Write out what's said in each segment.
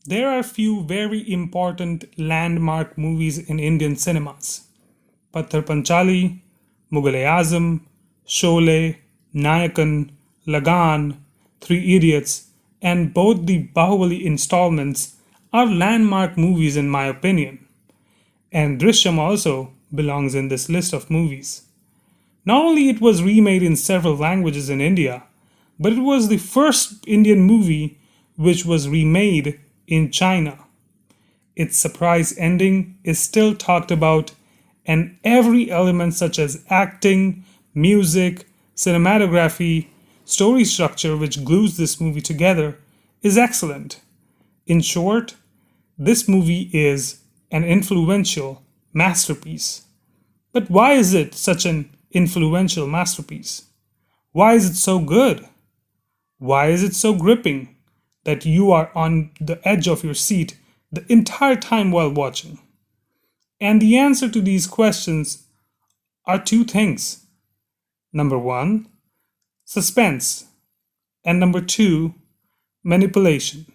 There are few very important landmark movies in Indian cinemas. Patthar Panchali, Mughal-e-Azam, Sholay, Nayakan, Lagan, Three Idiots, and both the Bahubali installments are landmark movies in my opinion. And Drishyam also belongs in this list of movies. Not only it was remade in several languages in India, but it was the first Indian movie which was remade in China. Its surprise ending is still talked about, and every element such as acting, music, cinematography, story structure which glues this movie together is excellent. In short, this movie is an influential masterpiece. But why is it such an influential masterpiece? Why is it so good? Why is it so gripping that you are on the edge of your seat the entire time while watching? And the answer to these questions are two things. Number one, suspense. And number two, manipulation.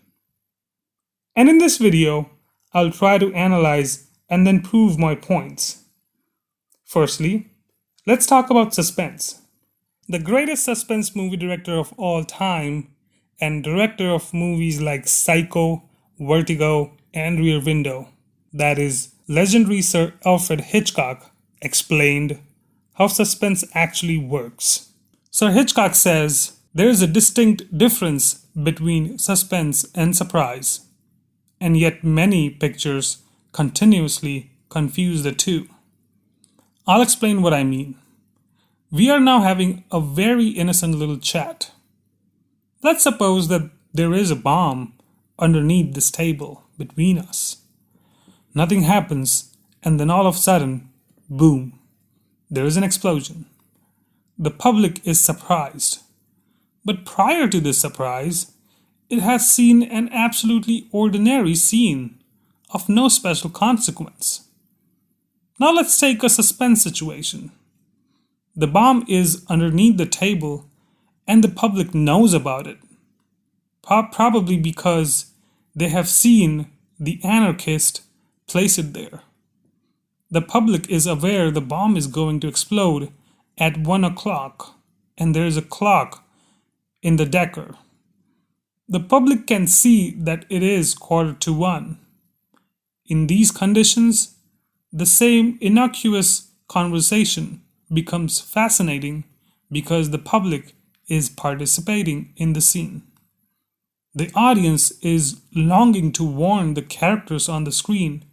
And in this video, I'll try to analyze and then prove my points. Firstly, let's talk about suspense. The greatest suspense movie director of all time and director of movies like Psycho, Vertigo, and Rear Window, that is, legendary Sir Alfred Hitchcock, explained how suspense actually works. Sir Hitchcock says there is a distinct difference between suspense and surprise, and yet many pictures continuously confuse the two. I'll explain what I mean. We are now having a very innocent little chat. Let's suppose that there is a bomb underneath this table between us. Nothing happens, and then all of a sudden, boom, there is an explosion. The public is surprised. But prior to this surprise, it has seen an absolutely ordinary scene of no special consequence. Now let's take a suspense situation. The bomb is underneath the table and the public knows about it. Probably because they have seen the anarchist place it there. The public is aware the bomb is going to explode at 1 o'clock and there is a clock in the Decker. The public can see that it is 1:15. In these conditions, the same innocuous conversation becomes fascinating because the public is participating in the scene. The audience is longing to warn the characters on the screen,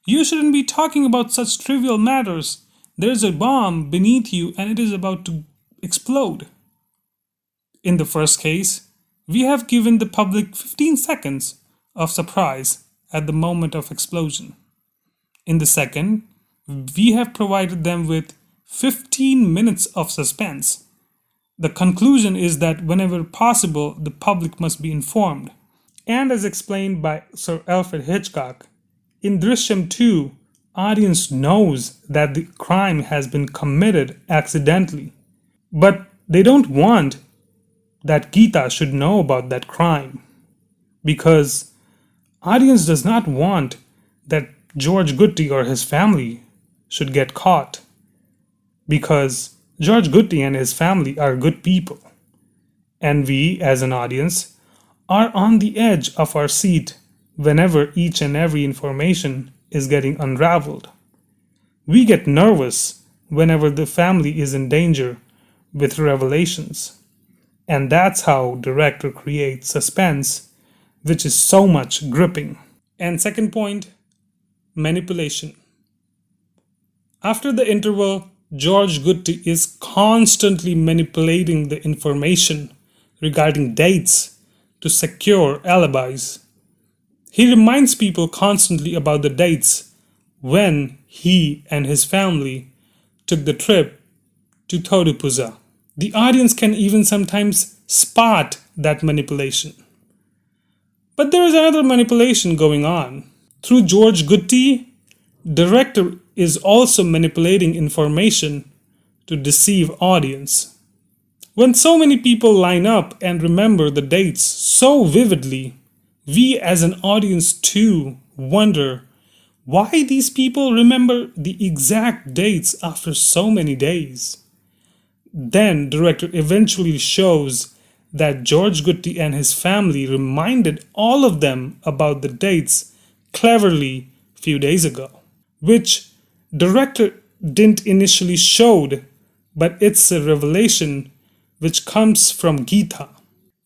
"You shouldn't be talking about such trivial matters. There's a bomb beneath you and it is about to explode." In the first case, we have given the public 15 seconds of surprise at the moment of explosion. In the second, we have provided them with 15 minutes of suspense. The conclusion is that whenever possible, the public must be informed. And as explained by Sir Alfred Hitchcock, in Drishyam 2, audience knows that the crime has been committed accidentally. But they don't want that Geeta should know about that crime. Because audience does not want that George Gutti or his family should get caught. Because George Gutti and his family are good people. And we, as an audience, are on the edge of our seat whenever each and every information is getting unraveled. We get nervous whenever the family is in danger with revelations. And that's how director creates suspense, which is so much gripping. And second point, manipulation. After the interval, George Gutti is constantly manipulating the information regarding dates to secure alibis. He reminds people constantly about the dates when he and his family took the trip to Thodupuza. The audience can even sometimes spot that manipulation. But there is another manipulation going on. Through George Gutti, director is also manipulating information to deceive audience. When so many people line up and remember the dates so vividly, We as an audience too wonder why these people remember the exact dates after so many days. Then director eventually shows that George Gutti and his family reminded all of them about the dates cleverly few days ago, which director didn't initially showed, but it's a revelation which comes from Geetha,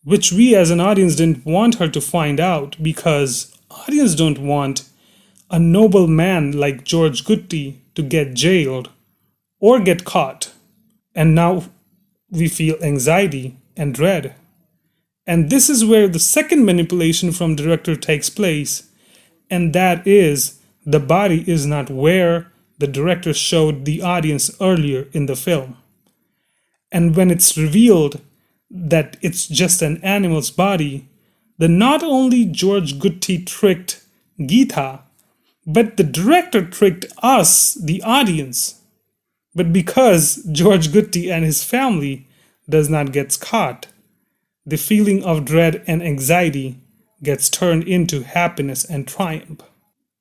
which we as an audience didn't want her to find out because audience don't want a noble man like George Gutti to get jailed or get caught. And now we feel anxiety and dread. And this is where the second manipulation from director takes place, and that is the body is not where the director showed the audience earlier in the film. And when it's revealed that it's just an animal's body, then not only George Gutti tricked Geetha, but the director tricked us, the audience. But because George Gutti and his family does not get caught, the feeling of dread and anxiety gets turned into happiness and triumph.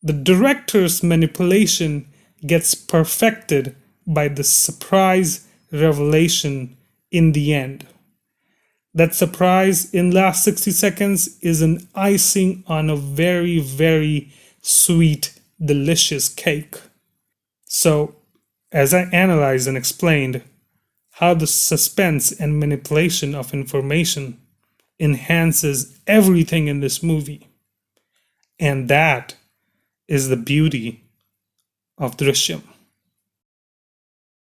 The director's manipulation gets perfected by the surprise revelation in the end. That surprise in last 60 seconds is an icing on a very, very sweet, delicious cake. So, as I analyzed and explained how the suspense and manipulation of information enhances everything in this movie, and that is the beauty of Drishyam.